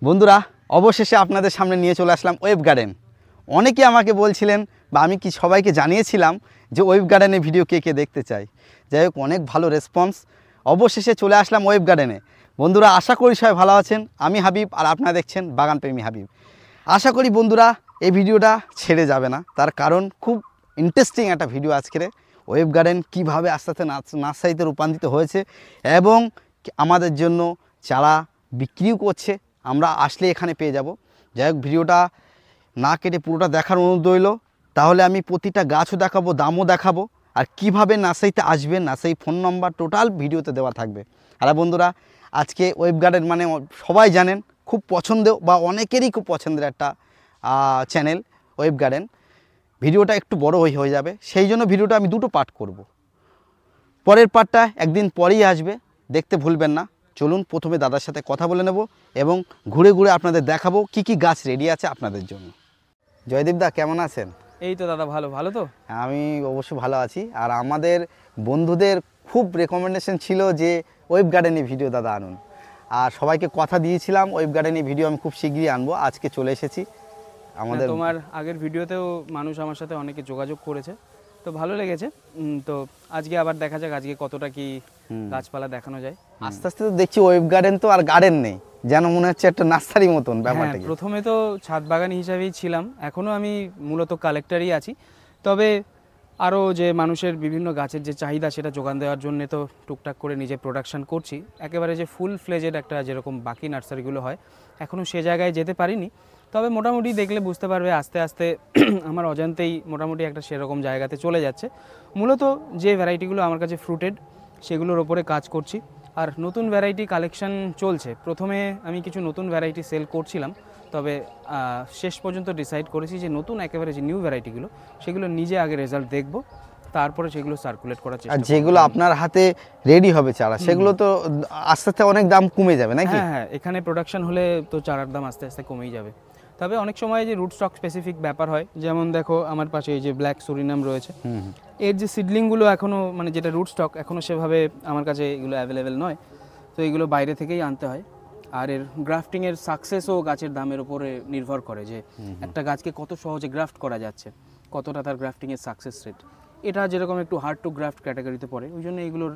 বন্ধুরা অবশেষে আপনাদের সামনে নিয়ে চলে আসলাম ওয়েব গার্ডেন। অনেকে আমাকে বলছিলেন বা আমি কি সবাইকে জানিয়েছিলাম যে ওয়েব গার্ডেনের ভিডিও কে কে দেখতে চাই। যাই হোক, অনেক ভালো রেসপন্স। অবশেষে চলে আসলাম ওয়েব গার্ডেনে। বন্ধুরা আশা করি সবাই ভালো আছেন। আমি হাবিব আর আপনারা দেখছেন বাগানপ্রেমী হাবিব। আশা করি বন্ধুরা এই ভিডিওটা ছেড়ে যাবে না, তার কারণ খুব ইন্টারেস্টিং একটা ভিডিও আজকের। ওয়েব গার্ডেন কীভাবে আস্তে আস্তে নার্সারিতে রূপান্তরিত হয়েছে এবং আমাদের জন্য চারা বিক্রিও করছে, আমরা আসলে এখানে পেয়ে যাব। যাই হোক, ভিডিওটা না কেটে পুরোটা দেখার অনুরোধ রইল। তাহলে আমি প্রতিটা গাছও দেখাবো, দামও দেখাবো, আর কিভাবে নার্সারিতে আসবেন নার্সারি ফোন নম্বর টোটাল ভিডিওতে দেওয়া থাকবে। আর বন্ধুরা আজকে ওয়েব গার্ডেন মানে সবাই জানেন খুব পছন্দের বা অনেকেরই খুব পছন্দের একটা চ্যানেল ওয়েব গার্ডেন। ভিডিওটা একটু বড় হয়ে যাবে, সেই জন্য ভিডিওটা আমি দুটো পার্ট করব। পরের পার্টটা একদিন পরেই আসবে, দেখতে ভুলবেন না। চলুন প্রথমে দাদার সাথে কথা বলে নেব এবং ঘুরে ঘুরে আপনাদের দেখাবো কি কি গাছ রেডি আছে আপনাদের জন্য। জয়দীপ দা কেমন আছেন? এই তো দাদা, ভালো তো। আমি অবশ্য ভালো আছি। আর আমাদের বন্ধুদের খুব রেকমেন্ডেশন ছিল যে ওয়েব গার্ডেনে ভিডিও দাদা আনুন, আর সবাইকে কথা দিয়েছিলাম ওয়েব গার্ডেনে ভিডিও আমি খুব শীঘ্রই আনবো। আজকে চলে এসেছি। আমাদের তোমার আগের ভিডিওতেও মানুষ আমার সাথে অনেকে যোগাযোগ করেছে, তো ভালো লেগেছে। তো আজকে আবার দেখা যাক আজকে কতটা কি গাছপালা দেখানো যায়। আস্তে আস্তে তো দেখছি ওয়েব গার্ডেন তো আর গার্ডেন নেই, যেন মনে হচ্ছে একটা নার্সারি মতন ব্যাপারটা। প্রথমে তো ছাদ বাগানি হিসাবেই ছিলাম, এখনও আমি মূলত কালেক্টরই আছি। তবে আরও যে মানুষের বিভিন্ন গাছের যে চাহিদা সেটা যোগান দেওয়ার জন্য তো টুকটাক করে নিজে প্রোডাকশান করছি। একেবারে যে ফুল ফ্লেজেড একটা যেরকম বাকি নার্সারিগুলো হয় এখনও সে জায়গায় যেতে পারিনি। তবে মোটামুটি দেখলে বুঝতে পারবে আস্তে আস্তে আমার অজান্তেই মোটামুটি একটা সেরকম জায়গাতে চলে যাচ্ছে। মূলত যে ভ্যারাইটিগুলো আমার কাছে ফ্রুটেড সেগুলোর ওপরে কাজ করছি, আর নতুন ভ্যারাইটি কালেকশন চলছে। প্রথমে আমি কিছু নতুন ভ্যারাইটি সেল করছিলাম, তবে শেষ পর্যন্ত ডিসাইড করেছি যে নতুন একেবারে যে নিউ ভ্যারাইটিগুলো সেগুলো নিজে আগে রেজাল্ট দেখব, তারপরে সেগুলো সার্কুলেট করার চেষ্টা করব। আর যেগুলো আপনার হাতে রেডি হবে চারা সেগুলো তো আস্তে আস্তে অনেক দাম কমে যাবে নাকি? হ্যাঁ, এখানে প্রোডাকশন হলে তো চারার দাম আস্তে আস্তে কমেই যাবে। তবে অনেক সময় যে রুট স্টক স্পেসিফিক ব্যাপার হয়, যেমন দেখো আমার পাশে এই যে ব্ল্যাক সুরিনাম রয়েছে, এর যে সিডলিংগুলো এখনও মানে যেটা রুট স্টক এখনও সেভাবে আমার কাছে এগুলো অ্যাভেলেবেল নয়, তো এইগুলো বাইরে থেকেই আনতে হয়। আর এর গ্রাফটিংয়ের সাকসেসও গাছের দামের উপরে নির্ভর করে, যে একটা গাছকে কত সহজে গ্রাফট করা যাচ্ছে, কতটা তার গ্রাফটিংয়ের সাকসেস রেট। এটা যেরকম একটু হার্ড টু গ্রাফট ক্যাটাগরিতে পড়ে, ওই জন্য এইগুলোর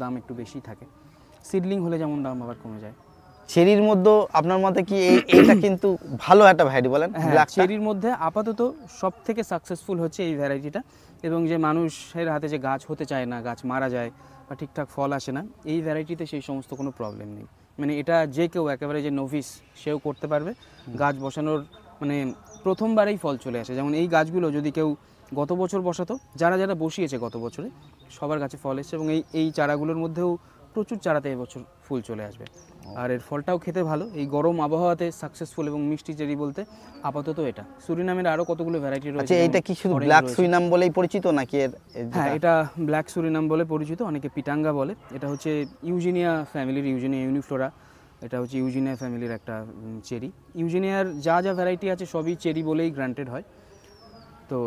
দাম একটু বেশি থাকে। সিডলিং হলে যেমন দাম আবার কমে যায়। চেরির মধ্যে আপনার মতে কি এটা কিন্তু ভালো একটা ভ্যারাইটি বলেন? চেরির মধ্যে আপাতত সব থেকে সাকসেসফুল হচ্ছে এই ভ্যারাইটিটা, এবং যে মানুষের হাতে যে গাছ হতে চায় না, গাছ মারা যায় বা ঠিকঠাক ফল আসে না, এই ভ্যারাইটিতে সেই সমস্ত কোনো প্রবলেম নেই। মানে এটা যে কেউ একেবারে যে নোভিস সেও করতে পারবে। গাছ বসানোর মানে প্রথমবারেই ফল চলে আসে। যেমন এই গাছগুলো যদি কেউ গত বছর বসাতো, যারা যারা বসিয়েছে গত বছরে সবার গাছে ফল এসেছে, এবং এই চারাগুলোর মধ্যেও প্রচুর চারাতে এবছর ফুল চলে আসবে। আর এর ফলটাও খেতে ভালো। এই গরম আবহাওয়াতে সাকসেসফুল এবং মিষ্টি চেরি বলতে আপাতত এটা। সুরিনামের আরও কতগুলো ভ্যারাইটি রয়েছে। আচ্ছা, এটা কি শুধু ব্ল্যাক সুরিনাম বলেই পরিচিত নাকি? হ্যাঁ, এটা ব্ল্যাক সুরিনাম বলে পরিচিত, অনেকে পিটাঙ্গা বলে। এটা হচ্ছে ইউজিনিয়া ফ্যামিলির, ইউজিনিয়া ইউনিফ্লোরা। এটা হচ্ছে ইউজিনিয়া ফ্যামিলির একটা চেরি। ইউজিনিয়ার যা যা ভ্যারাইটি আছে সবই চেরি বলেই গ্রান্টেড হয়। তো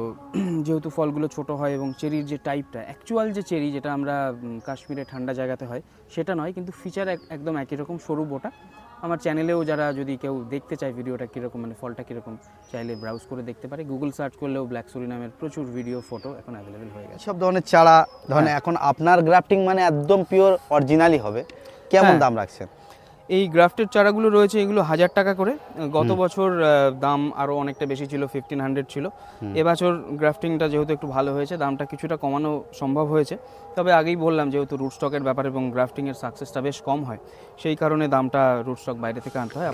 যেহেতু ফলগুলো ছোট হয় এবং চেরির যে টাইপটা অ্যাকচুয়াল যে চেরি যেটা আমরা কাশ্মীরে ঠান্ডা জায়গাতে হয় সেটা নয়, কিন্তু ফিচার একদম একই রকম, সরু বোটা। আমার চ্যানেলেও যারা যদি কেউ দেখতে চায় ভিডিওটা কীরকম মানে ফলটা কীরকম, চাইলে ব্রাউজ করে দেখতে পারে। গুগল সার্চ করলেও ব্ল্যাক সুরিনামের প্রচুর ভিডিও ফটো এখন অ্যাভেলেবেল হয়ে গেছে। সব ধরনের চারা ধরেন এখন আপনার গ্রাফটিং মানে একদম পিওর অরিজিনালি হবে, কেমন দাম রাখছেন? এই গ্রাফটের চারাগুলো রয়েছে এগুলো 1000 টাকা করে। গত বছর দাম আরও অনেকটা বেশি ছিল, 1500 ছিল। এবছর গ্রাফটিংটা যেহেতু একটু ভালো হয়েছে দামটা কিছুটা কমানো সম্ভব হয়েছে। তবে আগেই বললাম যেহেতু রুট স্টকের ব্যাপার এবং গ্রাফটিংয়ের সাকসেসটা বেশ কম হয়, সেই কারণে দামটা রুট স্টক বাইরে থেকে আনতে হয়।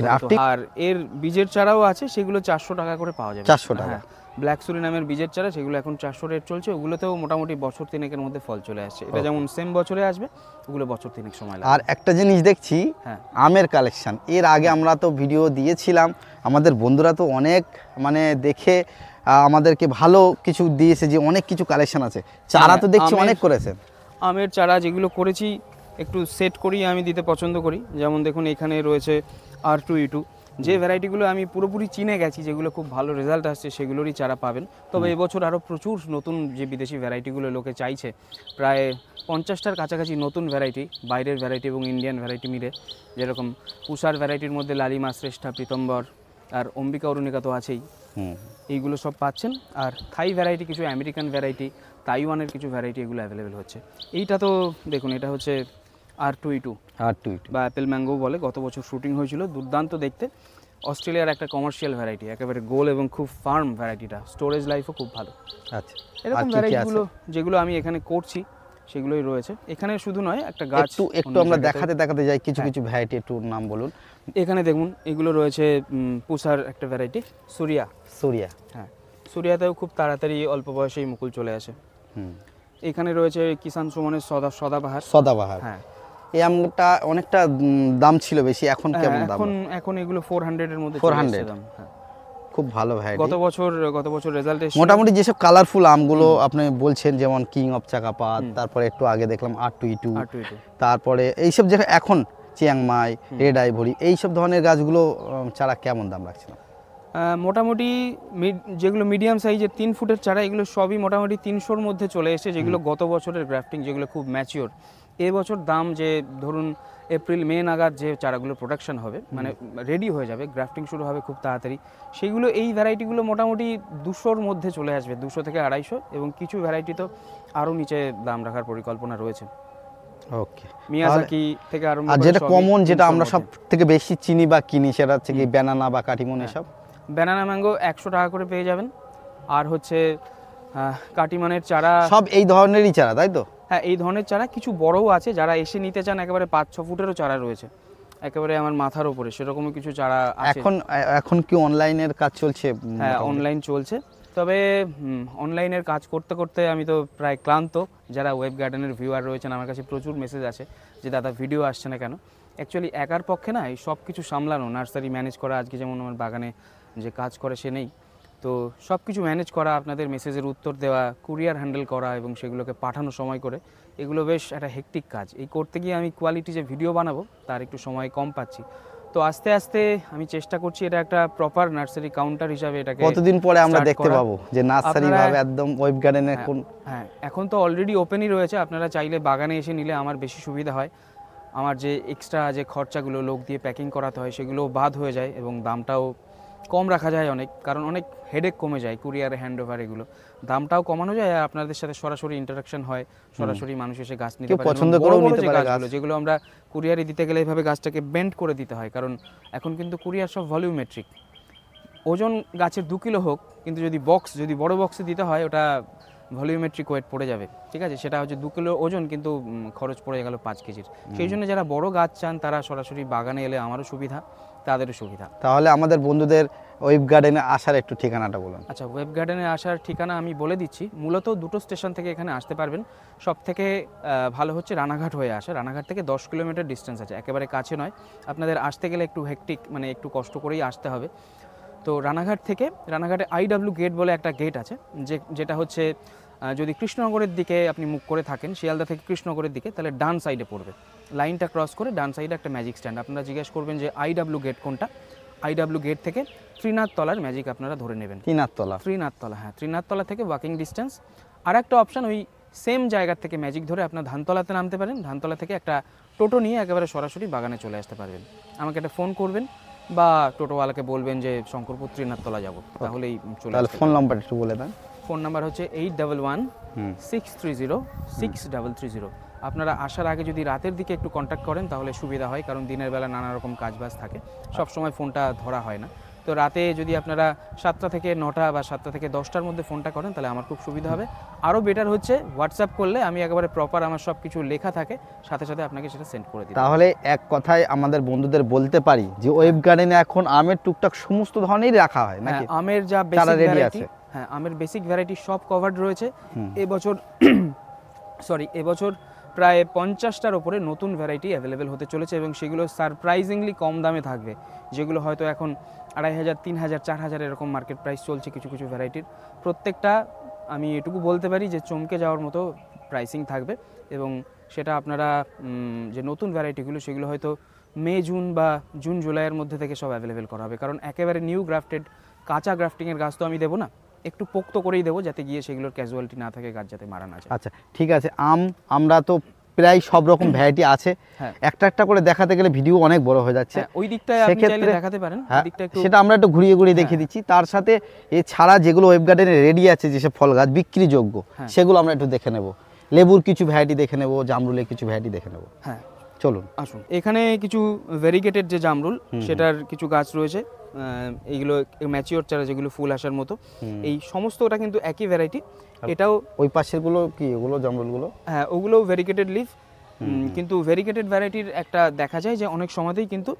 আর এর বীজের চারাও আছে, সেগুলো 400 টাকা করে পাওয়া যাবে। 400 টাকা। ব্ল্যাক সুরিনামের বীজের চারা সেগুলো এখন 400 রেট চলছে। ওগুলোতেও মোটামুটি বছর তিনেকের মধ্যে ফল চলে আসছে। এটা যেমন সেম বছরে আসবে, ওগুলো বছর তিনেক সময় লাগবে। আর একটা জিনিস দেখছি, আমের কালেকশন। এর আগে আমরা তো ভিডিও দিয়েছিলাম, আমাদের বন্ধুরা তো অনেক মানে দেখে আমাদেরকে ভালো কিছু দিয়েছে যে অনেক কিছু কালেকশন আছে। চারা তো দেখছি অনেক করেছেন। আমের চারা যেগুলো করেছি একটু সেট করি আমি দিতে পছন্দ করি। যেমন দেখুন এখানে রয়েছে R2E2, যে ভ্যারাইটিগুলো আমি পুরোপুরি চিনে গেছি, যেগুলো খুব ভালো রেজাল্ট আসছে, সেগুলোরই চারা পাবেন। তবে এবছর আরও প্রচুর নতুন যে বিদেশি ভ্যারাইটিগুলো লোকে চাইছে, প্রায় 50টার কাছাকাছি নতুন ভ্যারাইটি, বাইরের ভ্যারাইটি এবং ইন্ডিয়ান ভ্যারাইটি মিলে, যেরকম পুষার ভ্যারাইটির মধ্যে লালিমা, শ্রেষ্ঠা, প্রীতম্বর আর অম্বিকা অরুণিকা তো আছেই, এইগুলো সব পাচ্ছেন। আর থাই ভ্যারাইটি, কিছু আমেরিকান ভ্যারাইটি, তাইওয়ানের কিছু ভ্যারাইটি, এগুলো অ্যাভেলেবেল হচ্ছে। এইটা তো দেখুন, এটা হচ্ছে R22 বা অ্যাপেল ম্যাঙ্গো বলে, গত বছর শুটিং হয়েছিল, দুর্দান্ত দেখতে। অস্ট্রেলিয়ার একটা কমার্শিয়াল ভ্যারাইটি, একেবারে গোল এবং খুব ফার্ম ভ্যারাইটিটা, স্টোরেজ লাইফও খুব ভালো। আচ্ছা, এরকম ভ্যারাইটিগুলো যেগুলো আমি এখানে করছি সেগুলোই রয়েছে। এখানে শুধু নয়, একটা গাছ একটু আমরা দেখাতে যাই কিছু কিছু ভ্যারাইটি, একটু নাম বলুন। এখানে দেখুন, এগুলো রয়েছে পুষার একটা ভ্যারাইটি, সুরিয়া। হ্যাঁ, সুরিয়াতেও খুব তাড়াতাড়ি অল্প বয়সেই মুকুল চলে আসে। এখানে রয়েছে কিষান সুমনের সদাবাহার। হ্যাঁ, এই আমটা অনেকটা দাম ছিল বেশি, এখন কেমন দাম? এখন এগুলো 400 এর মধ্যে 400 দাম। হ্যাঁ, খুব ভালো ভ্যারাইটি। গত বছর রেজাল্ট এসেছে। মোটামুটি যেসব কালারফুল আমগুলো আপনি বলছেন, যেমন কিং অফ চাকাপাত, তারপরে একটু আগে দেখলাম R22, তারপরে এইসব যে এখন চিয়াংমাই, রেড আইভরি, এইসব ধরনের গাছগুলো চারা কেমন দাম রাখছিল? মোটামুটি যেগুলো মিডিয়াম সাইজের 3 ফুটের চারা, এগুলো সবই মোটামুটি 300-র মধ্যে চলে এসেছে। যেগুলো গত বছরের গ্রাফটিং, যেগুলো খুব ম্যাচিওর, এবছর দাম যে ধরুন এপ্রিল মে নাগাদ যে চারাগুলো প্রোডাকশন হবে, মানে রেডি হয়ে যাবে, গ্রাফটিং শুরু হবে খুব তাড়াতাড়ি, সেইগুলো এই ভ্যারাইটিগুলো মোটামুটি 200-র মধ্যে চলে আসবে, 200 থেকে 250, এবং কিছু ভ্যারাইটি তো আরও নিচে দাম রাখার পরিকল্পনা রয়েছে। ওকে, মিয়াজাকি থেকে আরম্ভ করে, আর যেটা কমন, যেটা আমরা সব থেকে বেশি চিনি বা কিনি, সেটা হচ্ছে কি ব্যানানা বা কাটিমন। এসব ব্যানানা ম্যাঙ্গো 100 টাকা করে পেয়ে যাবেন। আর হচ্ছে কাটিমানের চারা সব এই ধরনেরই চারা, তাই তো? হ্যাঁ, এই ধরনের চারা কিছু বড়ও আছে, যারা এসে নিতে চান, একেবারে 5-6 ফুটেরও চারা রয়েছে, একেবারে আমার মাথার উপরে, সেরকমই কিছু চারা আছে। এখন কি অনলাইনের কাজ চলছে? হ্যাঁ, অনলাইন চলছে। তবে অনলাইনের কাজ করতে করতে আমি তো প্রায় ক্লান্ত। যারা ওয়েব গার্ডেনের ভিউয়ার রয়েছেন, আমার কাছে প্রচুর মেসেজ আছে যে দাদা ভিডিও আসছে না কেন। অ্যাকচুয়ালি একার পক্ষে না এই সব কিছু সামলানো, নার্সারি ম্যানেজ করা, আজকে যেমন আমার বাগানে যে কাজ করে সে নেই, তো সব কিছু ম্যানেজ করা, আপনাদের মেসেজের উত্তর দেওয়া, কুরিয়ার হ্যান্ডেল করা এবং সেগুলোকে পাঠানো সময় করে, এগুলো বেশ একটা হেক্টিক কাজ। এই করতে গিয়ে আমি কোয়ালিটি যে ভিডিও বানাবো তার একটু সময় কম পাচ্ছি। তো আস্তে আস্তে আমি চেষ্টা করছি এটা একটা প্রপার নার্সারি কাউন্টার হিসাবে এটাকে। কতদিন পরে আমরা দেখতে পাবো যে নার্সারি ভাবে একদম ওয়েব গার্ডেনে? হ্যাঁ, এখন তো অলরেডি ওপেনই রয়েছে, আপনারা চাইলে বাগানে এসে নিলে আমার বেশি সুবিধা হয়। আমার যে এক্সট্রা যে খরচাগুলো লোক দিয়ে প্যাকিং করাতে হয়, সেগুলো বাদ হয়ে যায় এবং দামটাও কম রাখা যায় অনেক, কারণ অনেক হেডেক কমে যায় কুরিয়ারে হ্যান্ড ওভার, এগুলো দামটাও কমানো যায়, আর আপনাদের সাথে সরাসরি ইন্টারাকশন হয়, সরাসরি মানুষ এসে গাছ নিতে পারে, পছন্দ করেও নিতে পারে গাছগুলো, যেগুলো আমরা কুরিয়ারে দিতে গেলে এইভাবে গাছটাকে বেন্ড করে দিতে হয়, কারণ এখন কিন্তু কুরিয়ার সব ভলিউমেট্রিক। ওজন গাছের 2 কিলো হোক, কিন্তু যদি বড় বক্সে দিতে হয়, ওটা ভলিউমেট্রিক ওয়েট পড়ে যাবে, ঠিক আছে? সেটা হচ্ছে 2 কিলো ওজন, কিন্তু খরচ পড়ে গেল 5 কেজির। সেই জন্য যারা বড় গাছ চান, তারা সরাসরি বাগানে এলে আমারও সুবিধা, তাদেরও সুবিধা। তাহলে আমাদের বন্ধুদের ওয়েব গার্ডেনে আসার একটু ঠিকানাটা বলুন। আচ্ছা, ওয়েব গার্ডেনে আসার ঠিকানা আমি বলে দিচ্ছি। মূলত 2টো স্টেশন থেকে এখানে আসতে পারবেন। সব থেকে ভালো হচ্ছে রানাঘাট হয়ে আসা। রানাঘাট থেকে 10 কিলোমিটার ডিস্টেন্স আছে, একেবারে কাছে নয়। আপনাদের আসতে গেলে একটু হেক্টিক, মানে একটু কষ্ট করেই আসতে হবে। তো রানাঘাটে IW গেট বলে একটা গেট আছে, যেটা হচ্ছে যদি কৃষ্ণনগরের দিকে আপনি মুখ করে থাকেন, শিয়ালদা থেকে কৃষ্ণনগরের দিকে, তাহলে ডান সাইডে পড়বে। লাইনটা ক্রস করে ডান সাইডে একটা ম্যাজিক স্ট্যান্ড। আপনারা জিজ্ঞেস করবেন যে IW গেট কোনটা। IW গেট থেকে ত্রিনাথতলার ম্যাজিক আপনারা ধরে নেবেন। ত্রিনাথতলা, হ্যাঁ, ত্রিনাথতলা থেকে ওয়াকিং ডিস্টেন্স। আর একটা অপশান, ওই সেম জায়গা থেকে ম্যাজিক ধরে আপনার ধানতলাতে নামতে পারেন। ধানতলা থেকে একটা টোটো নিয়ে একেবারে সরাসরি বাগানে চলে আসতে পারবেন। আমাকে একটা ফোন করবেন বা টোটোওয়ালাকে বলবেন যে শঙ্করপুর ত্রিনাথতলা যাব, তাহলেই চলে আসবে। ফোন নাম্বার একটু বলে দেন। ফোন নাম্বার হচ্ছে 8116306330। আপনারা আসার আগে যদি রাতের দিকে একটু কন্ট্যাক্ট করেন তাহলে সুবিধা হয়, কারণ দিনের বেলা নানা রকম কাজবাজ থাকে, সব সময় ফোনটা ধরা হয় না। তো রাতে যদি আপনারা 7টা থেকে 9টা বা 7টা থেকে 10টার মধ্যে ফোনটা করেন, তাহলে আমার খুব সুবিধা হবে। আরও বেটার হচ্ছে হোয়াটসঅ্যাপ করলে আমি একেবারে প্রপার, আমার সব কিছু লেখা থাকে, সাথে সাথে আপনাকে সেটা সেন্ড করে দিই। তাহলে এক কথায় আমাদের বন্ধুদের বলতে পারি যে ওয়েব গার্ডেনে এখন আমের টুকটাক সমস্ত ধরনেরই রাখা হয় নাকি? আমের যা বেসিক ভ্যারাইটি, হ্যাঁ, আমের বেসিক ভ্যারাইটি সব কভার্ড রয়েছে। এবছর প্রায় 50টার ওপরে নতুন ভ্যারাইটি অ্যাভেলেবেল হতে চলেছে, এবং সেগুলো সারপ্রাইজিংলি কম দামে থাকবে, যেগুলো হয়তো এখন 2500, 3000, 4000 এরকম মার্কেট প্রাইস চলছে কিছু কিছু ভ্যারাইটির। প্রত্যেকটা আমি এটুকু বলতে পারি যে চমকে যাওয়ার মতো প্রাইসিং থাকবে, এবং সেটা আপনারা যে নতুন ভ্যারাইটিগুলো, সেগুলো হয়তো মে জুন বা জুন জুলাইয়ের মধ্যে থেকে সব অ্যাভেলেবেল করা হবে, কারণ একেবারে নিউ গ্রাফটেড কাঁচা গ্রাফটিংয়ের গাছ তো আমি দেবো না, একটু পোক্ত করেই দেবো যাতে গিয়ে সেগুলোর ক্যাজুয়ালিটি না থাকে, গাছ যাতে মারা না যায়। আচ্ছা ঠিক আছে, আমরা তো প্রায় সব রকম ভ্যারাইটি আছে, হ্যাঁ একটা একটা করে দেখাতে গেলে ভিডিও অনেক বড় হয়ে যাচ্ছে। ওই দিকটায় আপনি চাইলে সেক্ষেত্রে দেখাতে পারেন, ওই হ্যাঁ, দিকটা একটু সেটা আমরা একটু ঘুরিয়ে ঘুরিয়ে দেখিয়ে দিচ্ছি। তার সাথে এছাড়া যেগুলো ওয়েব গার্ডেনে রেডি আছে, যেসব ফল গাছ বিক্রিযোগ্য, হ্যাঁ। সেগুলো আমরা একটু দেখে নেব। লেবুর কিছু ভ্যারাইটি দেখে নেব, জামরুলের কিছু ভ্যারাইটি দেখে নেব। হ্যাঁ চলুন আসুন। এখানে কিছু ভেরিগেটেড যে জামরুল সেটার কিছু গাছ রয়েছে, এইগুলো ম্যাচিওর চারা যেগুলো ফুল আসার মতো, এই সমস্তটা কিন্তু একই ভ্যারাইটি। এটাও ওই পাশের গুলো কি, ওগুলো জামরুলগুলো? হ্যাঁ ওগুলো ভেরিগেটেড লিফ, কিন্তু ভেরিগেটেড ভ্যারাইটির একটা দেখা যায় যে অনেক সময়তেই কিন্তু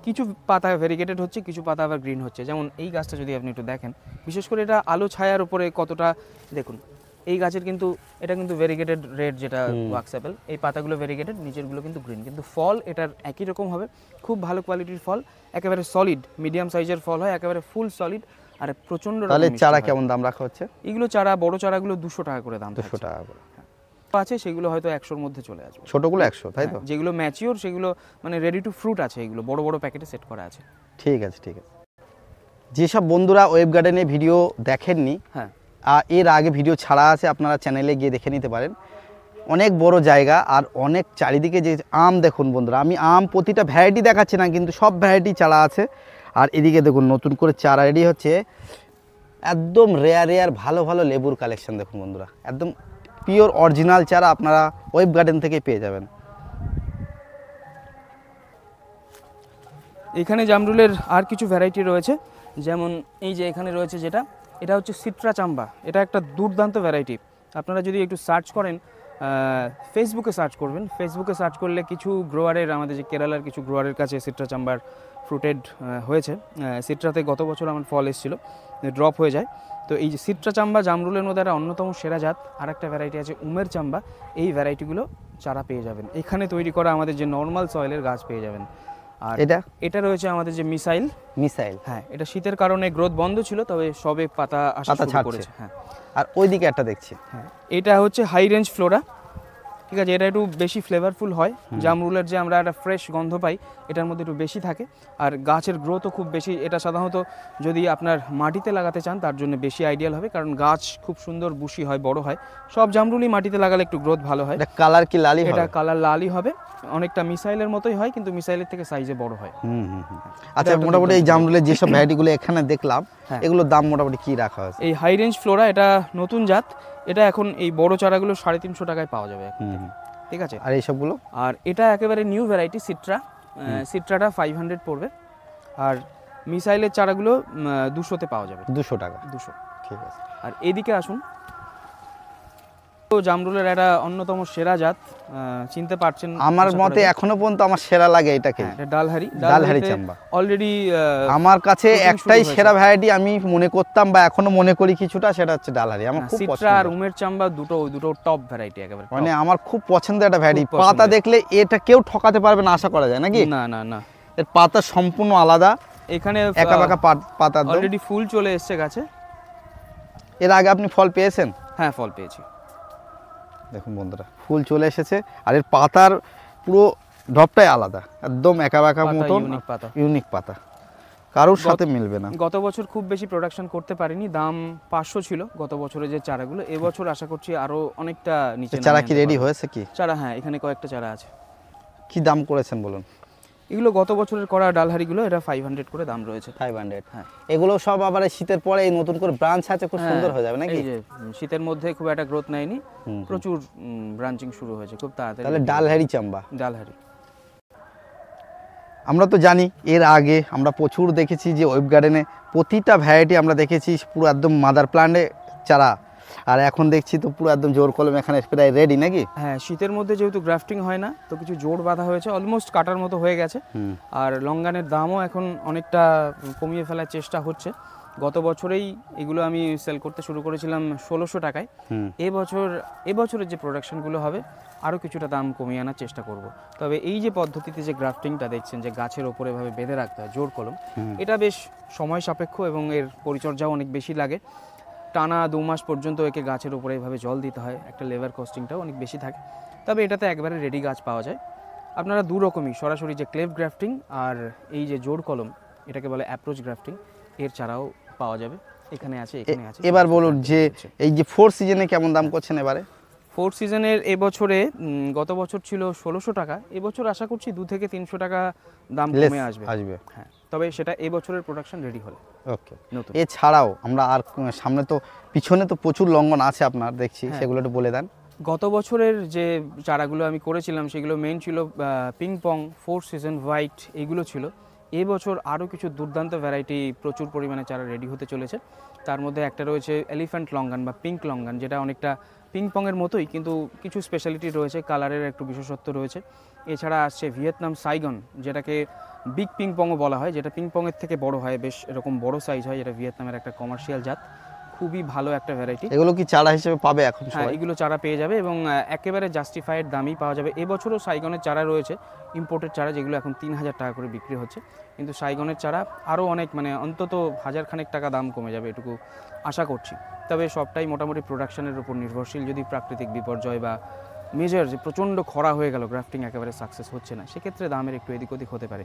কিছু পাতা ভেরিগেটেড হচ্ছে, কিছু পাতা আবার গ্রিন হচ্ছে। যেমন এই গাছটা যদি আপনি একটু দেখেন, বিশেষ করে এটা আলো ছায়ার উপরে কতটা দেখুন, এই গাছের কিন্তু এটা কিন্তু ভেরিগেটেড রেড, যেটা ওয়াক্স অ্যাপেল, এই পাতাগুলো ভেরিগেটেড, নিচেরগুলো কিন্তু গ্রিন, কিন্তু ফল এটার একই রকম হবে, খুব ভালো কোয়ালিটির ফল, একেবারে সলিড মিডিয়াম সাইজের ফল হয়, একেবারে ফুল সলিড, আর প্রচন্ড। তাহলে চারা কেমন দাম রাখা হচ্ছে? এগুলো চারা, বড় চারাগুলো 200 টাকা করে দাম, 200 টাকা করে আছে, সেগুলো হয়তো 100-র মধ্যে চলে আসবে। ছোটগুলো 100, তাই তো? যেগুলো ম্যাচিওর সেগুলো মানে রেডি টু ফ্রুট আছে, এগুলো বড় বড় প্যাকেটে সেট করা আছে। ঠিক আছে ঠিক আছে। যেসব বন্ধুরা ওয়েব গার্ডেনে ভিডিও দেখেননি, হ্যাঁ এর আগে ভিডিও ছাড়া আছে, আপনারা চ্যানেলে গিয়ে দেখে নিতে পারেন। অনেক বড় জায়গা আর অনেক চারিদিকে যে আম দেখুন বন্ধুরা, আমি আম প্রতিটা ভ্যারাইটি দেখাচ্ছি না, কিন্তু সব ভ্যারাইটি চারা আছে। আর এদিকে দেখুন নতুন করে চারা রেডি হচ্ছে, একদম রেয়ার ভালো ভালো লেবুর কালেকশন দেখুন বন্ধুরা, একদম পিওর অরিজিনাল চারা আপনারা ওয়েব গার্ডেন থেকে পেয়ে যাবেন। এখানে জামরুলের আর কিছু ভ্যারাইটি রয়েছে, যেমন এই যে এখানে রয়েছে যেটা, এটা হচ্ছে সিট্রা চাম্বা, এটা একটা দুর্দান্ত ভ্যারাইটি। আপনারা যদি একটু সার্চ করেন, ফেসবুকে সার্চ করবেন, ফেসবুকে সার্চ করলে কিছু গ্রোয়ারের, আমাদের যে কেরালার কিছু গ্রোয়ারের কাছে সিট্রা চাম্বার ফ্রুটেড হয়েছে। সিট্রাতে গত বছর আমার ফল এসেছিল, ড্রপ হয়ে যায়। তো এই যে সিট্রা চাম্বা জামরুলের মধ্যে একটা অন্যতম সেরা জাত। আর একটা ভ্যারাইটি আছে উমের চাম্বা, এই ভ্যারাইটিগুলো চারা পেয়ে যাবেন এখানে তৈরি করা, আমাদের যে নর্মাল সয়েলের গাছ পেয়ে যাবেন। আর এটা রয়েছে আমাদের যে মিসাইল। হ্যাঁ, এটা শীতের কারণে গ্রোথ বন্ধ ছিল, তবে সবে পাতা আসা শুরু করেছে। হ্যাঁ, আর ওইদিকে একটা দেখছি, হ্যাঁ এটা হচ্ছে হাই রেঞ্জ ফ্লোরা, ঠিক আছে। এটা একটু বেশি ফ্লেভারফুল হয়, জামরুলের যে আমরা একটা ফ্রেশ গন্ধ পাই এটার মধ্যে একটু বেশি থাকে, আর গাছের গ্রোথও খুব বেশি। এটা সাধারণত যদি আপনার মাটিতে লাগাতে চান তার জন্য বেশি আইডিয়াল হবে, কারণ গাছ খুব সুন্দর বুশি হয়, বড় হয়। সব জামরুলই মাটিতে লাগালে একটু গ্রোথ ভালো হয়। এটা কালার কি লালি হবে? এটা কালার লালই হবে, অনেকটা মিসাইলের মতোই হয়, কিন্তু মিসাইলের থেকে সাইজে বড় হয়। আচ্ছা, মোটামুটি এই জামরুলের যেসব ভ্যারাইটিগুলো এখানে দেখলাম, এগুলোর দাম মোটামুটি কি রাখা আছে? এই হাই রেঞ্জ ফ্লোরা, এটা নতুন জাত, এটা এখন এই বড় চারাগুলো 350 টাকায় পাওয়া যাবে, ঠিক আছে। আর এই সবগুলো? আর এটা একেবারে নিউ ভ্যারাইটি সিট্রা, সিট্রাটা 500 পড়বে, আর মিসাইলের চারাগুলো 200-তে পাওয়া যাবে। 200 টাকা, 200, ঠিক আছে। আর এদিকে আসুন, তো জামরুলের একটা অন্যতম সেরা জাত, চিনতে পারছেন আমার মতে এখনো পর্যন্ত আমার সেরা লাগে এটাকে, এটা ডালহারি চাম্বা। অলরেডি আমার কাছে একটাই সেরা ভ্যারাইটি আমি মনে করতাম, বা এখনো মনে করি কিছুটা, সেটা হচ্ছে ডালহারি। আমার খুব পছন্দ। সিট্রা আর উমের চাম্বা দুটো টপ ভ্যারাইটি, একেবারে মানে আমার খুব পছন্দের একটা ভ্যারাইটি। পাতা দেখলে এটা কেউ ঠকাতে পারবে না আশা করা যায়, নাকি? না না না, এর পাতা সম্পূর্ণ আলাদা, এখানে একা বাঁকা পাতা। অলরেডি ফুল চলে এসেছে গাছে। এর আগে আপনি ফল পেয়েছেন? হ্যাঁ, ফল পেয়েছি। দেখুন বন্ধুরা, ফুল চলে এসেছে, আর এর পাতার পুরো ঢপটাই আলাদা, একদম একা বাঁকা মতন, ইউনিক পাতা, কারোর সাথে মিলবে না। গত বছর খুব বেশি প্রোডাকশন করতে পারিনি, দাম 500 ছিল গত বছরের যে চারাগুলো। এবছর আশা করছি আরো অনেকটা নিচে। চারা কি রেডি হয়েছে? কি চারা? হ্যাঁ, এখানে কয়েকটা চারা আছে। কি দাম করেছেন বলুন? এগুলো গত বছরের করা ডালহারিগুলো, এটা 500 করে দাম রয়েছে। 500? হ্যাঁ। এগুলো সব আবার শীতের পরে এই নতুন করে ব্রাঞ্চ আছে, খুব সুন্দর হয়ে যাবে, নাকি? এই যে শীতের মধ্যে খুব একটা গ্রোথ নেয়নি, প্রচুর ব্রাঞ্চিং শুরু হয়েছে খুব তাড়াতাড়ি। তাহলে ডালহারি চাম্বা। ডালহারি আমরা তো জানি, এর আগে আমরা প্রচুর দেখেছি যে ওয়েব গার্ডেনে প্রতিটা ভ্যারাইটি আমরা দেখেছি পুরো একদম মাদার প্ল্যান্টে চারা, আর এখন দেখছি তো পুরো একদম জোর কলম এখানে প্রায় রেডি, নাকি? হ্যাঁ, শীতের মধ্যে যেহেতু গ্রাফটিং হয় না, তো কিছু জোড় বাঁধা হয়েছে, অলমোস্ট কাটার মতো হয়ে গেছে। আর লঙ্গানের দামও এখন অনেকটা কমিয়ে ফেলার চেষ্টা হচ্ছে। গত বছরেই এগুলো আমি সেল করতে শুরু করেছিলাম 1600 টাকায়। এবছরের যে প্রোডাকশনগুলো হবে আরও কিছুটা দাম কমিয়ে আনার চেষ্টা করব। তবে এই যে পদ্ধতিতে যে গ্রাফটিংটা দেখছেন, যে গাছের ওপরে এভাবে বেঁধে রাখতে হয় জোড় কলম, এটা বেশ সময় সাপেক্ষ এবং এর পরিচর্যাও অনেক বেশি লাগে। টানা 2 মাস পর্যন্ত একে গাছের উপরে এভাবে জল দিতে হয়, একটা লেবার কস্টিংটাও অনেক বেশি থাকে। তবে এটাতে একবারে রেডি গাছ পাওয়া যায়, আপনারা দু রকমই, সরাসরি যে ক্লেভ গ্রাফটিং আর এই যে জোড় কলম, এটাকে বলে অ্যাপ্রোচ গ্রাফটিং, এর চারাও পাওয়া যাবে। এখানে আছে, এখানে আছে। এবার বলুন যে এই যে 4 সিজনে কেমন দাম করছেন এবারে? 4 সিজনের এবছরে গত বছর ছিল 1600 টাকা, এবছর আশা করছি 2 থেকে 300 টাকা দাম কমে আসবে। হ্যাঁ, তবে সেটা এবছরের প্রোডাকশন রেডি হলে। ওকে, এছাড়াও আমরা আর সামনে তো পিছনে তো প্রচুর লঙ্ঘন আছে আপনার দেখছি, সেগুলো একটু বলে দেন। গত বছরের যে চারাগুলো আমি করেছিলাম সেগুলো মেইন ছিল পিং পং, 4 সিজন, হোয়াইট, এইগুলো ছিল। এবছর আরও কিছু দুর্দান্ত ভ্যারাইটি প্রচুর পরিমাণে চারা রেডি হতে চলেছে। তার মধ্যে একটা রয়েছে এলিফ্যান্ট লঙ্গান বা পিঙ্ক লঙ্গান, যেটা অনেকটা পিং পংয়ের মতোই, কিন্তু কিছু স্পেশালিটি রয়েছে, কালারের একটু বিশেষত্ব রয়েছে। এছাড়া আসছে ভিয়েতনাম সাইগন, যেটাকে বিগ পিং পংও বলা হয়, যেটা পিং পংয়ের থেকে বড় হয়, বেশ এরকম বড় সাইজ হয়। এটা ভিয়েতনামের একটা কমার্শিয়াল জাত, খুবই ভালো একটা ভ্যারাইটি। এগুলো কি চারা হিসেবে পাবে এখন? হ্যাঁ, এগুলো চারা পেয়ে যাবে এবং একেবারে জাস্টিফাইড দামই পাওয়া যাবে। এবছরও সাইগনের চারা রয়েছে, ইম্পোর্টেড চারা, যেগুলো এখন 3000 টাকা করে বিক্রি হচ্ছে। কিন্তু সাইগনের চারা আরও অনেক, মানে অন্তত 1000 খানেক টাকা দাম কমে যাবে, এটুকু আশা করছি। তবে সবটাই মোটামুটি প্রোডাকশনের উপর নির্ভরশীল। যদি প্রাকৃতিক বিপর্যয় বা মেজর যে প্রচণ্ড খরা হয়ে গেল, গ্রাফটিং একেবারে সাকসেস হচ্ছে না, সেক্ষেত্রে দামের একটু এদিক ওদিক হতে পারে।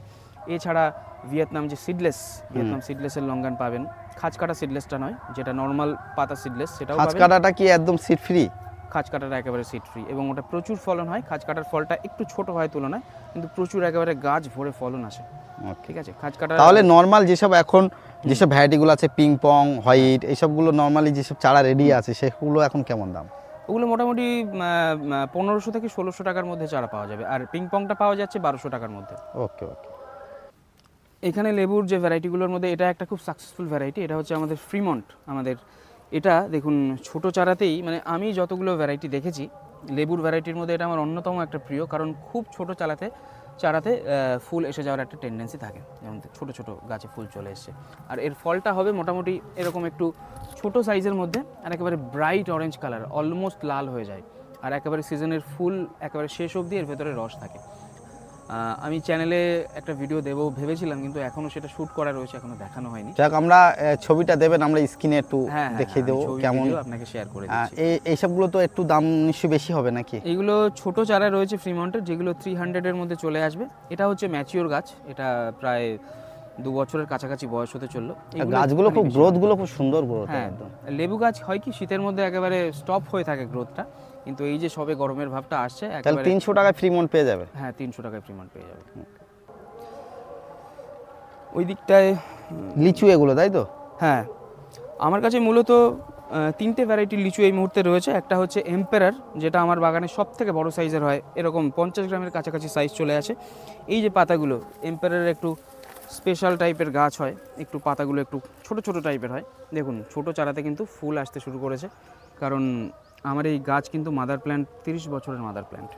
এছাড়া ভিয়েতনাম যে সিডলেস, ভিয়েতনাম সিডলেসের লঙ্গান পাবেন, খাঁচ কাটা সিডলেসটা নয়, যেটা নর্মাল পাতা সিডলেস, সেটাও খাঁচ কাটাটা কি একদম সিড ফ্রি? খাঁচ কাটাটা একেবারে সিড ফ্রি এবং ওটা প্রচুর ফলন হয়। খাঁচ কাটার ফলটা একটু ছোট হয় তুলনায়, কিন্তু প্রচুর একেবারে গাছ ভরে ফলন আসে। ঠিক আছে, খাঁচ কাটা। তাহলে নর্মাল যেসব এখন যেসব ভ্যারাইটিগুলো আছে, পিং পং, হোয়াইট, এইসবগুলো নর্মালি যেসব চারা রেডি আছে, সেগুলো এখন কেমন দাম? ওগুলো মোটামুটি 1500 থেকে 1600 টাকার মধ্যে চারা পাওয়া যাবে, আর পিং পংটা পাওয়া যাচ্ছে 1200 টাকার মধ্যে। ওকে ওকে। এখানে লেবুর যে ভ্যারাইটিগুলোর মধ্যে এটা একটা খুব সাকসেসফুল ভ্যারাইটি, এটা হচ্ছে আমাদের ফ্রিমন্ট। আমাদের এটা দেখুন ছোট চারাতেই, মানে আমি যতগুলো ভ্যারাইটি দেখেছি লেবুর ভ্যারাইটির মধ্যে এটা আমার অন্যতম একটা প্রিয়, কারণ খুব ছোট চারাতে ফুল এসে যাওয়ার একটা টেন্ডেন্সি থাকে, যেমন ছোট ছোট গাছে ফুল চলে এসছে। আর এর ফলটা হবে মোটামুটি এরকম একটু ছোট সাইজের মধ্যে, আর একেবারে ব্রাইট অরেঞ্জ কালার, অলমোস্ট লাল হয়ে যায়। আর একেবারে সিজনের ফুল একেবারে শেষ অবধি এর ভেতরে রস থাকে। আমি চ্যানেলে একটা ভিডিও দেবো ভেবেছিলাম, কিন্তু এখনও সেটা শ্যুট করা রয়েছে, এখনও দেখানো হয়নি। যাক, আমরা ছবিটা দেবেন, আমরা স্ক্রিনে একটু দেখিয়ে দেবো কেমন, আপনাকে শেয়ার করে। এইসবগুলো তো একটু দাম নিশ্চয়ই বেশি হবে নাকি? এইগুলো ছোট চারা রয়েছে ফ্রিমন্টের, যেগুলো 300 এর মধ্যে চলে আসবে। এটা হচ্ছে ম্যাচিওর গাছ, এটা প্রায় 2 বছরের কাছাকাছি বয়স হতে চললো। গাছগুলো খুব গ্রোথগুলো খুব সুন্দর গ্রোথ। হ্যাঁ, লেবু গাছ হয় কি শীতের মধ্যে একেবারে স্টপ হয়ে থাকে গ্রোথটা, কিন্তু এই যে সবে গরমের ভাবটা আসছে, একেবারে 300 টাকায় ফ্রিমন্ট পেয়ে যাবে। হ্যাঁ, 300 টাকায় ফ্রিমন্ট পেয়ে যাবে। ওই দিকটায় লিচু এগুলো, তাই তো? হ্যাঁ, আমার কাছে মূলত 3টে ভ্যারাইটির লিচু এই মুহূর্তে রয়েছে। একটা হচ্ছে এম্পেরার, যেটা আমার বাগানে সব থেকে বড় সাইজের হয়, এরকম 50 গ্রামের কাছাকাছি সাইজ চলে আসে। এই যে পাতাগুলো, এম্পেরারের একটু স্পেশাল টাইপের গাছ হয়, একটু পাতাগুলো একটু ছোট ছোট টাইপের হয়। দেখুন ছোট চারাতে কিন্তু ফুল আসতে শুরু করেছে, কারণ আমার এই গাছ কিন্তু মাদার প্ল্যান্ট, 30 বছরের মাদার প্ল্যান্ট।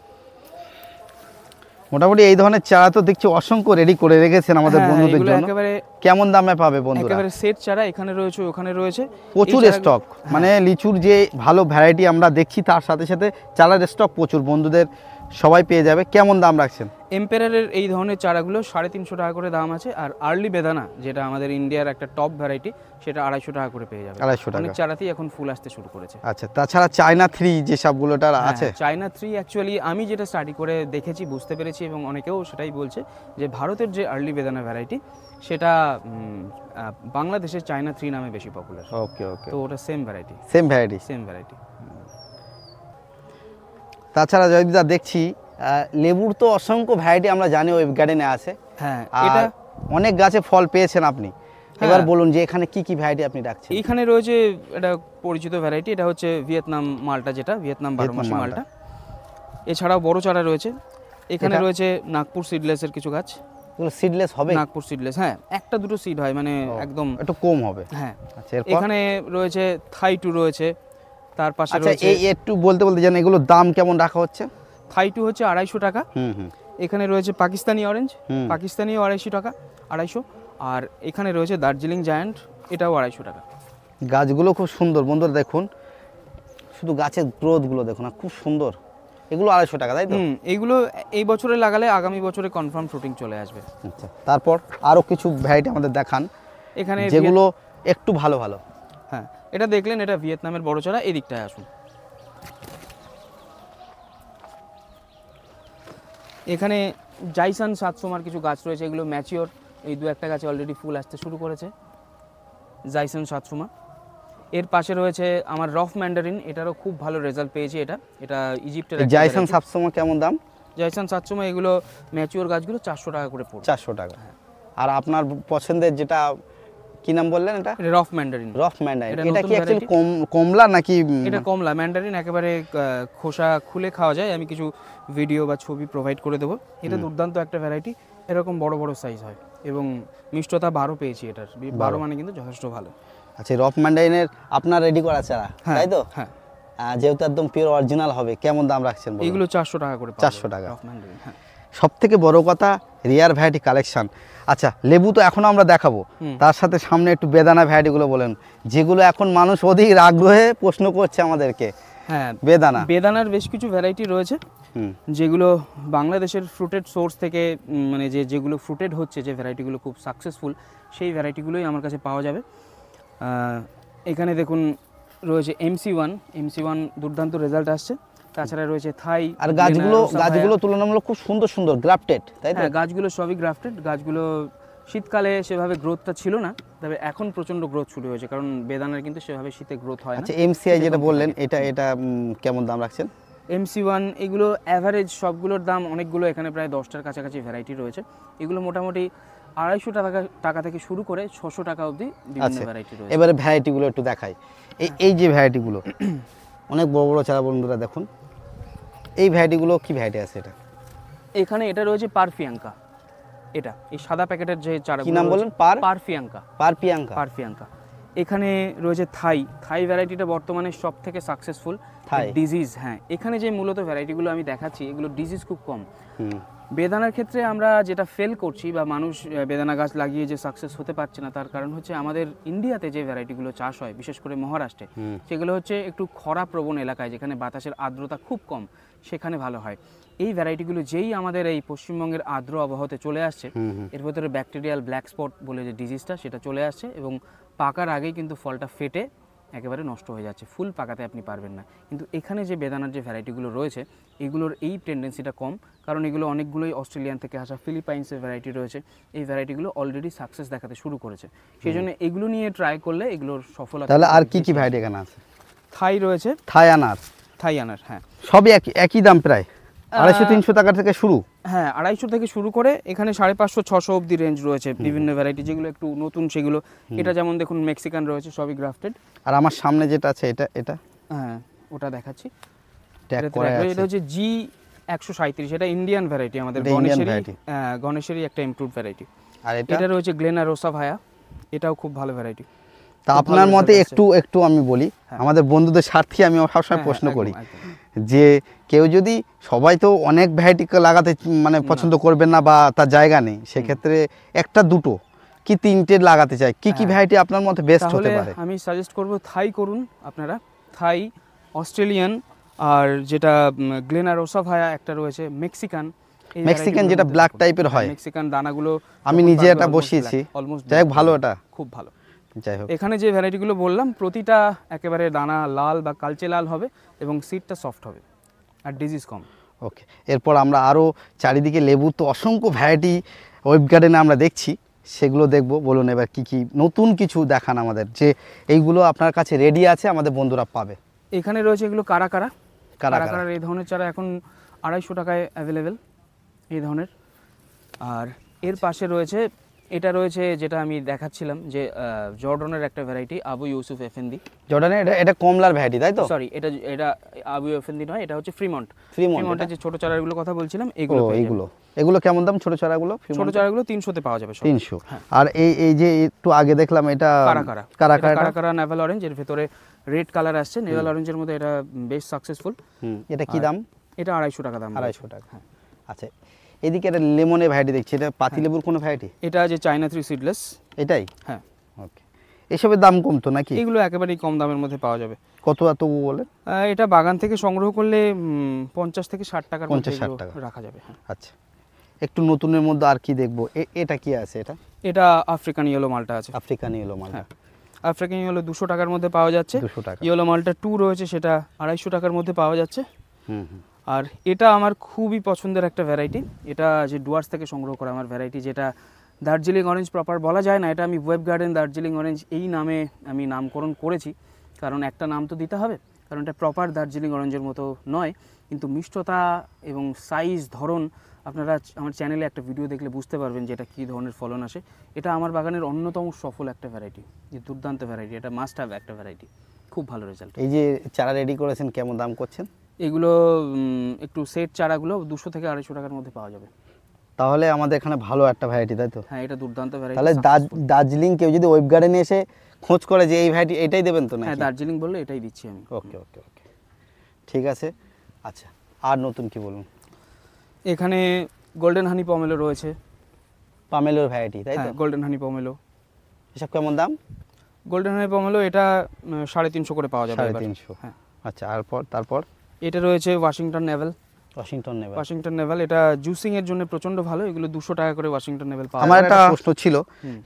মোটামুটি এই ধরনের চারা তো দেখছি অসংখ্য রেডি করে রেখেছেন আমাদের বন্ধুদের জন্য। একেবারে কেমন দামে পাবে বন্ধুরা? একেবারে সেট চারা, এখানে রয়েছে, ওখানে রয়েছে, প্রচুর স্টক। মানে লিচুর যে ভালো ভ্যারাইটি আমরা দেখছি, তার সাথে সাথে চারার স্টক প্রচুর, বন্ধুদের সবাই পেয়ে যাবে। কেমন দাম রাখছেন? এম্পেরারের এই ধরনের চারাগুলো 350 টাকা করে দাম আছে, আর আর্লি বেদানা, যেটা আমাদের ইন্ডিয়ার একটা টপ ভ্যারাইটি, সেটা 250 টাকা করে পেয়ে যাবে। 250 টাকা। অনেক চারাতেই এখন ফুল আসতে শুরু করেছে। আচ্ছা, তাছাড়া চায়না 3 যে সবগুলোটা আছে, চায়না 3 অ্যাকচুয়ালি আমি যেটা স্টাডি করে দেখেছি, বুঝতে পেরেছি, এবং অনেকেও সেটাই বলছে যে ভারতের যে আর্লি বেদানা ভ্যারাইটি, সেটা বাংলাদেশের চায়না 3 নামে বেশি পপুলার। ওকে ওকে। তো ওটা সেম ভ্যারাইটি। তাছাড়া জয়দীদা দেখছি লেবুর তো অসংখ্য ভ্যারাইটি আমরা জানি ওয়েব গার্ডেনে আছে। হ্যাঁ, এটা অনেক গাছে ফল পেয়েছেন আপনি। এবার বলুন যে এখানে কি কি ভ্যারাইটি আপনি রাখছেন? এখানে রয়েছে এটা পরিচিত ভ্যারাইটি, এটা হচ্ছে ভিয়েতনাম মালটা, যেটা ভিয়েতনাম 12 মাসি মালটা। এছাড়াও বড় চারা রয়েছে, এখানে রয়েছে নাগপুর সিডলেসের কিছু গাছ। এগুলো সিডলেস হবে? নাগপুর সিডলেস, হ্যাঁ, একটা দুটো সিড হয়, মানে একদম একটু কম হবে। হ্যাঁ। আচ্ছা, এখানে রয়েছে থাই 2 রয়েছে, তার পাশে রয়েছে। এই একটু বলতে জানেন এগুলোর দাম কেমন রাখা হচ্ছে? থাই 2 হচ্ছে 250 টাকা। এখানে রয়েছে পাকিস্তানি অরেঞ্জ, পাকিস্তানিও 250 টাকা, 250। আর এখানে রয়েছে দার্জিলিং জায়ান্ট, এটাও 250 টাকা। গাছগুলো খুব সুন্দর বন্ধুরা, দেখুন শুধু গাছের গ্রোথগুলো দেখুন, খুব সুন্দর। এগুলো 250 টাকা, তাই তো? এইগুলো এই বছরে লাগালে আগামী বছরে কনফার্ম ফ্রুটিং চলে আসবে। আচ্ছা, তারপর আরও কিছু ভ্যারাইটি আমাদের দেখান এখানে, যেগুলো একটু ভালো ভালো। হ্যাঁ, এটা দেখলেন, এটা ভিয়েতনামের বড় চারা। এই দিকটায় আসুন। এখানে জাইসান 700 মার কিছু গাছ রয়েছে, এগুলো ম্যাচিওর, এই দু একটা গাছে অলরেডি ফুল আসতে শুরু করেছে, জাইসান 700 মা। এর পাশে রয়েছে আমার রফ ম্যান্ডারিন, এটারও খুব ভালো রেজাল্ট পেয়েছি। এটা ইজিপ্টের একটা জাইসন variety। সাবসমা কেমন দাম? জাইসান 700 মা এগুলো ম্যাচিওর গাছগুলো 400 টাকা করে পড়বে। 400 টাকা। আর আপনার পছন্দের যেটা কি নাম বললেন এটা? রফ ম্যান্ডারিন। রফ ম্যান্ডারিন, এটা এটা নতুন কি অ্যাকচুয়ালি variety। কমলা নাকি? এটা কমলা ম্যান্ডারিন, একেবারে খোসা খুলে খাওয়া যায়। আমি কিছু ভিডিও বা ছবি প্রোভাইড করে দেবো। এটা দুর্দান্ত একটা ভ্যারাইটি, এরকম বড় বড় সাইজ হয় এবং মিষ্টতা 12 পেয়েছি এটার। 12 মানে কিন্তু যথেষ্ট ভালো। আচ্ছা, রফ ম্যান্ডারিনের আপনার রেডি করা চারা, তাই তো? হ্যাঁ। যেহেতু একদম পিওর অরিজিনাল হবে, কেমন দাম রাখছেন বলুন? এগুলো 400 টাকা করে। 400 টাকা। রফ ম্যান্ডারিন, হ্যাঁ। সব থেকে বড় কথা রেয়ার ভ্যারাইটি কালেকশন। আচ্ছা, লেবু তো এখনো আমরা দেখাবো, তার সাথে সামনে একটু বেদানা ভ্যারাইটিগুলো বলেন, যেগুলো এখন মানুষ অধিক আগ্রহে প্রশ্ন করছে আমাদেরকে। হ্যাঁ, বেদানার বেশ কিছু ভ্যারাইটি রয়েছে যেগুলো বাংলাদেশের ফ্রুটেড সোর্স থেকে, মানে যেগুলো ফ্রুটেড হচ্ছে, যে ভ্যারাইটিগুলো খুব সাকসেসফুল, সেই ভ্যারাইটিগুলোই আমার কাছে পাওয়া যাবে। এখানে দেখুন রয়েছে MC1 দুর্দান্ত রেজাল্ট আসছে। তাছাড়া রয়েছে থাই। আর গাছগুলো তুলনামূলক খুব সুন্দর সুন্দর গ্রাফটেড, তাই তো? হ্যাঁ, গাছগুলো সবই গ্রাফটেড। গাছগুলো শীতকালে সেভাবে গ্রোথটা ছিল না, তবে এখন প্রচণ্ড গ্রোথ শুরু হয়েছে, কারণ বেদানার কিন্তু সেভাবে শীতে গ্রোথ হয় না। আচ্ছা, MCI যেটা বললেন, এটা কেমন দাম রাখছেন? MC1 এগুলো অ্যাভারেজ সবগুলোর দাম অনেকগুলো, এখানে প্রায় 10টার কাছাকাছি ভ্যারাইটি রয়েছে। এগুলো মোটামুটি 250 টাকা থেকে শুরু করে 600 টাকা অবধি বিভিন্ন ভ্যারাইটি রয়েছে। এবারে ভ্যারাইটিগুলো একটু দেখাই। এই যে ভ্যারাইটিগুলো অনেক বড় বড় চারা, বন্ধুরা দেখুন এই ভ্যারাইটিগুলো কি ভ্যারাইটি আছে এটা? এখানে এটা রয়েছে পারফিয়াঙ্কা। এটা এই সাদা প্যাকেটের যে চারা, কি নাম বলেন? পারফিয়াঙ্কা। এখানে রয়েছে থাই ভ্যারাইটিটা বর্তমানে সব থেকে সাকসেসফুল ডিজিজ। হ্যাঁ, এখানে যে মূলত ভ্যারাইটিগুলো আমি দেখাচ্ছি, এগুলো ডিজিজ খুব কম। বেদানার ক্ষেত্রে আমরা যেটা ফেল করছি, বা মানুষ বেদানা গাছ লাগিয়ে যে সাকসেস হতে পারছে না, তার কারণ হচ্ছে আমাদের ইন্ডিয়াতে যে ভ্যারাইটিগুলো চাষ হয়, বিশেষ করে মহারাষ্ট্রে, সেগুলো হচ্ছে একটু খরা প্রবণ এলাকায়, যেখানে বাতাসের আর্দ্রতা খুব কম, সেখানে ভালো হয়। এই ভ্যারাইটিগুলো যেই আমাদের এই পশ্চিমবঙ্গের আর্দ্র আবহাওয়াতে চলে আসছে, এর ভেতরে ব্যাকটেরিয়াল ব্ল্যাক স্পট বলে যে ডিজিজটা, সেটা চলে আসছে এবং পাকার আগেই কিন্তু ফলটা ফেটে একেবারে নষ্ট হয়ে যাচ্ছে, ফুল পাকাতে আপনি পারবেন না। কিন্তু এখানে যে বেদানার যে ভ্যারাইটিগুলো রয়েছে, এগুলোর এই টেন্ডেন্সিটা কম, কারণ এগুলো অনেকগুলোই অস্ট্রেলিয়ান থেকে আসা, ফিলিপাইন্সের ভ্যারাইটি রয়েছে। এই ভ্যারাইটিগুলো অলরেডি সাকসেস দেখাতে শুরু করেছে, সেই জন্য এগুলো নিয়ে ট্রাই করলে এগুলোর সফলতা। তাহলে আর কি ভ্যারাইটি এখানে আছে? থাই রয়েছে, থাই আনার, হ্যাঁ। সবই একই দাম, প্রায় 250-300 টাকা থেকে শুরু। হ্যাঁ, 250 থেকে শুরু করে এখানে 550-600 অবধি রেঞ্জ রয়েছে বিভিন্ন ভ্যারাইটি, যেগুলো একটু নতুন সেগুলো। এটা যেমন দেখুন মেক্সিকান রয়েছে, সবই গ্রাফটেড। আর আমার সামনে যেটা আছে এটা হ্যাঁ, ওটা দেখাচ্ছি। ট্যাগ করা আছে। এটা হচ্ছে G137, এটা ইন্ডিয়ান ভ্যারাইটি, আমাদের গণেশেরই একটা ইমপ্রুভড ভ্যারাইটি। আর এটা রয়েছে গ্লেনা রোসা ভায়া, এটাও খুব ভালো ভ্যারাইটি। তা আপনার মতে একটু আমি বলি, আমাদের বন্ধুদের স্বার্থে আমি সবসময় প্রশ্ন করি যে কেউ যদি, সবাই তো অনেক ভ্যারাইটি লাগাতে মানে পছন্দ করবেন না, বা তার জায়গা নেই, সেক্ষেত্রে একটা দুটো কি তিনটে লাগাতে চাই, কি ভ্যারাইটি আপনার মতে বেস্ট হতে পারে? আমি সাজেস্ট করব থাই করুন আপনারা, থাই, অস্ট্রেলিয়ান, আর যেটা গ্লেনা রোসা ভায়া একটা রয়েছে, মেক্সিকান যেটা ব্ল্যাক টাইপের হয়, মেক্সিকান দানাগুলো আমি নিজে এটা বসিয়েছি, যাই হোক ভালো, এটা খুব ভালো। যাই হোক, এখানে যে ভ্যারাইটিগুলো বললাম, প্রতিটা একেবারে দানা লাল বা কালচে লাল হবে এবং সিডটা সফট হবে আর ডিজিজ কম। ওকে, এরপর আমরা আরও চারিদিকে লেবু তো অসংখ্য ভ্যারাইটি ওয়েব গার্ডেনে আমরা দেখছি, সেগুলো দেখব। বলুন এবার কি নতুন কিছু দেখান আমাদের, যে এইগুলো আপনার কাছে রেডি আছে, আমাদের বন্ধুরা পাবে। এখানে রয়েছে এগুলো কারাকারার এই ধরনের চারা এখন 250 টাকায় অ্যাভেলেবেল, এই ধরনের। আর এর পাশে রয়েছে, এটা রয়েছে যেটা আমি দেখাচ্ছিলাম, যে জর্ডনের একটা ভ্যারাইটি, আবু ইউসুফ এফেন্দি। জর্ডনের এটা কমলার ভ্যারাইটি, তাই তো? সরি, এটা আবু এফেন্দি নয়, এটা হচ্ছে ফ্রিমন্টের যে ছোট চারাগুলো কথা বলছিলাম, এগুলো কেমন দাম? ছোট চারাগুলো 300-তে পাওয়া যাবে। 300। আর এই যে একটু আগে দেখলাম, এটা কারাকারা নেভাল অরেঞ্জ, এর ভেতরে রেড কালার আসছে, নেভাল অরেঞ্জের মধ্যে এটা বেশ সাকসেসফুল। এটা কি দাম? এটা 250 টাকা দাম। 250 টাকা, হ্যাঁ। আচ্ছা, এদিকে একটা লেমনের ভ্যারাইটি দেখছি, এটা পাতিলেবুর কোনো ভ্যারাইটি? এটা যে চায়না 3 সিডলেস, এটাই? হ্যাঁ। ওকে, এসবের দাম কম তো নাকি? এগুলো একেবারেই কম দামের মধ্যে পাওয়া যাবে। কত তবু বলেন? এটা বাগান থেকে সংগ্রহ করলে 50 থেকে 60 টাকার মধ্যে রাখা যাবে। আচ্ছা, একটু নতুনের মধ্যে আর কি দেখবো? এটা কি আছে? এটা আফ্রিকান ইয়েলো মালটা আছে। আফ্রিকান ইয়েলো মালটা, আফ্রিকান ইয়েলো 200 টাকার মধ্যে পাওয়া যাচ্ছে। 200 টাকা। ইয়েলো মালটা 2 রয়েছে, সেটা 250 টাকার মধ্যে পাওয়া যাচ্ছে। আর এটা আমার খুবই পছন্দের একটা ভ্যারাইটি, এটা যে ডুয়ার্স থেকে সংগ্রহ করা আমার ভ্যারাইটি, যেটা দার্জিলিং অরেঞ্জ প্রপার বলা যায় না, এটা আমি ওয়েব গার্ডেন দার্জিলিং অরেঞ্জ এই নামে আমি নামকরণ করেছি, কারণ একটা নাম তো দিতে হবে, কারণ এটা প্রপার দার্জিলিং অরেঞ্জের মতো নয়, কিন্তু মিষ্টতা এবং সাইজ ধরন আপনারা আমার চ্যানেলে একটা ভিডিও দেখলে বুঝতে পারবেন যে এটা কী ধরনের ফলন আসে। এটা আমার বাগানের অন্যতম সফল একটা ভ্যারাইটি, যে দুর্দান্ত ভ্যারাইটি, এটা মাস্ট হ্যাভ একটা ভ্যারাইটি, খুব ভালো রেজাল্ট। এই যে চারা রেডি করেছেন কেমন দাম করছেন? এগুলো একটু সেট চারাগুলো 200 থেকে 250 টাকার মধ্যে পাওয়া যাবে। তাহলে আমাদের এখানে ভালো একটা ভ্যারাইটি, তাই তো? হ্যাঁ, এটা দুর্দান্ত ভ্যারাইটি। তাহলে দার্জিলিং কেউ যদি ওয়েব গার্ডেনে এসে খোঁজ করে যে এই ভ্যারাইটি এটাই দেবেন তো না? হ্যাঁ, দার্জিলিং বললে এটাই দিচ্ছি আমি। ওকে ওকে ওকে, ঠিক আছে। আচ্ছা, আর নতুন কি বলুন? এখানে গোল্ডেন হানি পমেলো রয়েছে। পামেলোর ভ্যারাইটি, তাই তো? হ্যাঁ, গোল্ডেন হানি পমেলো। এসব কেমন দাম? গোল্ডেন হানি পমেলো এটা 350 করে পাওয়া যাবে এবার। 350। হ্যাঁ। আচ্ছা, তারপর এটা রয়েছে Washington naval. Washington naval. Washington naval এটা জুসিং এর জন্য প্রচন্ড ভালো, এগুলো 200 টাকা করে ওয়াশিংটন নেভেল পাওয়া আমার যায়। একটা প্রশ্ন ছিল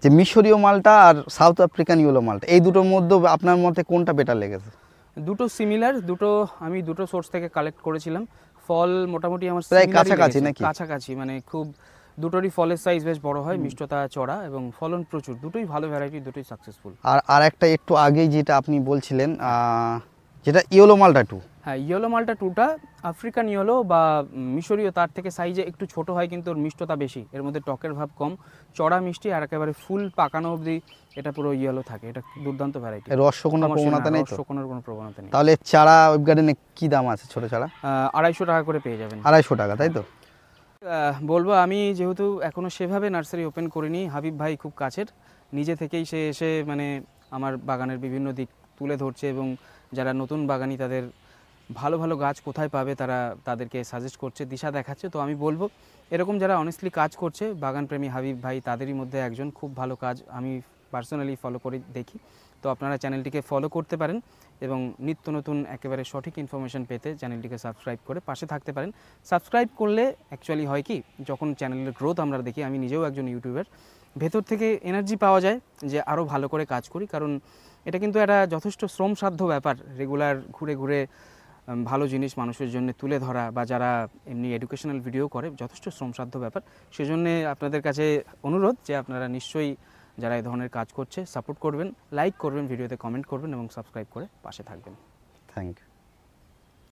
যে মিশরীয় মালটা আর সাউথ আফ্রিকান ইয়েলো মালটা, এই দুটোর মধ্যে আপনার মতে কোনটা বেটার লেগেছে? দুটো সিমিলার, আমি দুটো সোর্স থেকে কালেক্ট করেছিলাম। ফল মোটামুটি আমার প্রায় similar-ই কাছাকাছি লেগেছে, নাকি? কাছাকাছি, মানে খুব দুটোরই ফলের সাইজ বেশ বড় হয়, মিষ্টতা চড়া এবং ফলন প্রচুর, দুটোই ভালো ভ্যারাইটি, দুটোই সাকসেসফুল। আর একটা একটু আগেই যেটা আপনি বলছিলেন যেটা ইয়েলো মালটা 2। হ্যাঁ, ইয়েলো মালটা 2টা আফ্রিকান ইয়েলো বা মিশরীয়, তার থেকে সাইজে একটু ছোট হয় কিন্তু ওর মিষ্টতা বেশি, এর মধ্যে টকের ভাব কম, চড়া মিষ্টি, আর একেবারে ফুল পাকানো অবধি এটা পুরো ইয়েলো থাকে। এটা দুর্দান্ত ভ্যারাইটি, রস শোকানোর প্রবণতা নেই তো? শোকানোর কোনো প্রবণতা নেই। তাহলে চারা ওয়েব গার্ডেনে কি দাম আছে ছোট চারা? 250 টাকা করে পেয়ে যাবেন। 250 টাকা, তাই তো? বলবো আমি যেহেতু এখনও সেভাবে নার্সারি ওপেন করিনি, হাবিব ভাই খুব কাছের, নিজে থেকেই সে এসে মানে আমার বাগানের বিভিন্ন দিক তুলে ধরছে এবং যারা নতুন বাগানি তাদের ভালো ভালো গাছ কোথায় পাবে তাদেরকে সাজেস্ট করছে, দিশা দেখাচ্ছে। তো আমি বলবো এরকম যারা অনেস্টলি কাজ করছে, বাগানপ্রেমী হাবিব ভাই তাদেরই মধ্যে একজন, খুব ভালো কাজ আমি পার্সোনালি ফলো করে দেখি। তো আপনারা চ্যানেলটিকে ফলো করতে পারেন এবং নিত্য নতুন একেবারে সঠিক ইনফরমেশন পেতে চ্যানেলটিকে সাবস্ক্রাইব করে পাশে থাকতে পারেন। সাবস্ক্রাইব করলে অ্যাকচুয়ালি হয় কি, যখন চ্যানেলের গ্রোথ আমরা দেখি, আমি নিজেও একজন ইউটিউবার, ভেতর থেকে এনার্জি পাওয়া যায় যে আরও ভালো করে কাজ করি, কারণ এটা কিন্তু একটা যথেষ্ট শ্রমসাধ্য ব্যাপার, রেগুলার ঘুরে ঘুরে ভালো জিনিস মানুষের জন্য তুলে ধরা, বা যারা এমনি এডুকেশনাল ভিডিও করে, যথেষ্ট শ্রমসাধ্য ব্যাপার। সেজন্যে আপনাদের কাছে অনুরোধ যে আপনারা নিশ্চয়ই যারা এই ধরনের কাজ করছে সাপোর্ট করবেন, লাইক করবেন, ভিডিওতে কমেন্ট করবেন এবং সাবস্ক্রাইব করে পাশে থাকবেন। Thank you.